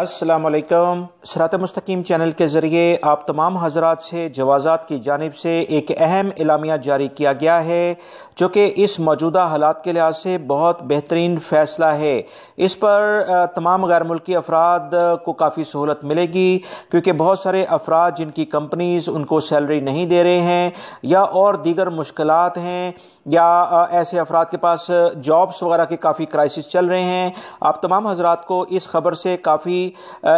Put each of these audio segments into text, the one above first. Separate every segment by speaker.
Speaker 1: अस्सलाम वालेकुम। सिरात.e.मustaqeem चैनल के ज़रिए आप तमाम हज़रात से जवाज़ात की जानिब से एक अहम एलामिया जारी किया गया है, जो कि इस मौजूदा हालात के लिहाज से बहुत बेहतरीन फ़ैसला है। इस पर तमाम गैर मुल्की अफराद को काफ़ी सहूलत मिलेगी, क्योंकि बहुत सारे अफराद जिनकी कंपनीज़ उनको सैलरी नहीं दे रहे हैं या और दीगर मुश्किलात हैं, या ऐसे अफराद के पास जॉब्स वगैरह के काफ़ी क्राइसिस चल रहे हैं। आप तमाम हज़रात को इस खबर से काफ़ी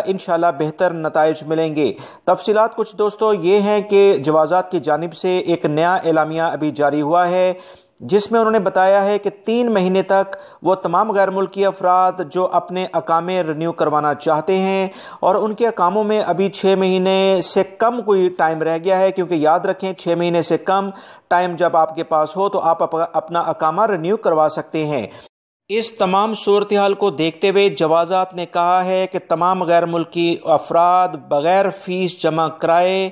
Speaker 1: इंशाल्लाह बेहतर नताइज मिलेंगे। तफसीलात कुछ दोस्तों ये हैं कि जवाज़ात की जानिब से एक नया एलामिया अभी जारी हुआ है, जिसमें उन्होंने बताया है कि 3 महीने तक वो तमाम गैर मुल्की अफराद जो अपने अकामे रिन्यू करवाना चाहते हैं, और उनके अकामों में अभी 6 महीने से कम कोई टाइम रह गया है, क्योंकि याद रखें 6 महीने से कम टाइम जब आपके पास हो तो आप अपना अकामा रिन्यू करवा सकते हैं। इस तमाम सूरत हाल को देखते हुए जवाज़ात ने कहा है कि तमाम गैर मुल्की अफराद बग़ैर फ़ीस जमा कराए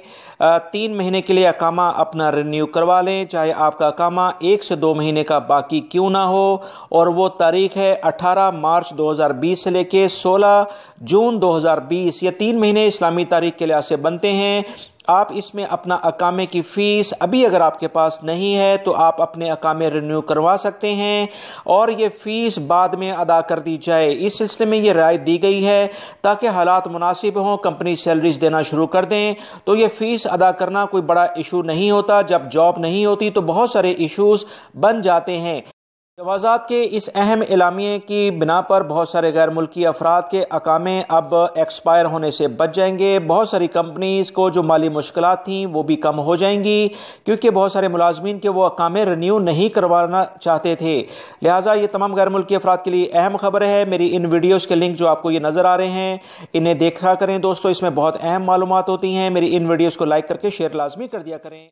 Speaker 1: 3 महीने के लिए अकामा अपना रिन्यू करवा लें, चाहे आपका अकामा 1 से 2 महीने का बाकी क्यों ना हो। और वो तारीख है 18 मार्च 2020 से लेके 16 जून 2020। ये 3 महीने इस्लामी तारीख के लिहाज से बनते हैं। आप इसमें अपना अकामे की फ़ीस अभी अगर आपके पास नहीं है तो आप अपने अकामे रिन्यू करवा सकते हैं, और ये फ़ीस बाद में अदा कर दी जाए। इस सिलसिले में ये राय दी गई है ताकि हालात मुनासिब हों, कंपनी सैलरीज देना शुरू कर दें तो ये फ़ीस अदा करना कोई बड़ा इशू नहीं होता। जब जॉब नहीं होती तो बहुत सारे इशूज़ बन जाते हैं। जवाज़ात के इस अहम एलामिये की बिना पर बहुत सारे गैर मुल्की अफराद के अकामे अब एक्सपायर होने से बच जाएंगे। बहुत सारी कंपनीज़ को जो माली मुश्किलात थीं वो भी कम हो जाएंगी, क्योंकि बहुत सारे मुलाजमीन के वो अकामे रिन्यू नहीं करवाना चाहते थे। लिहाजा ये तमाम गैर मुल्की अफराद के लिए अहम खबर है। मेरी इन वीडियोज़ के लिंक जो आपको ये नज़र आ रहे हैं, इन्हें देखा करें दोस्तों, इसमें बहुत अहम मालूमात होती हैं। मेरी इन वीडियोज़ को लाइक करके शेयर लाजमी कर दिया करें।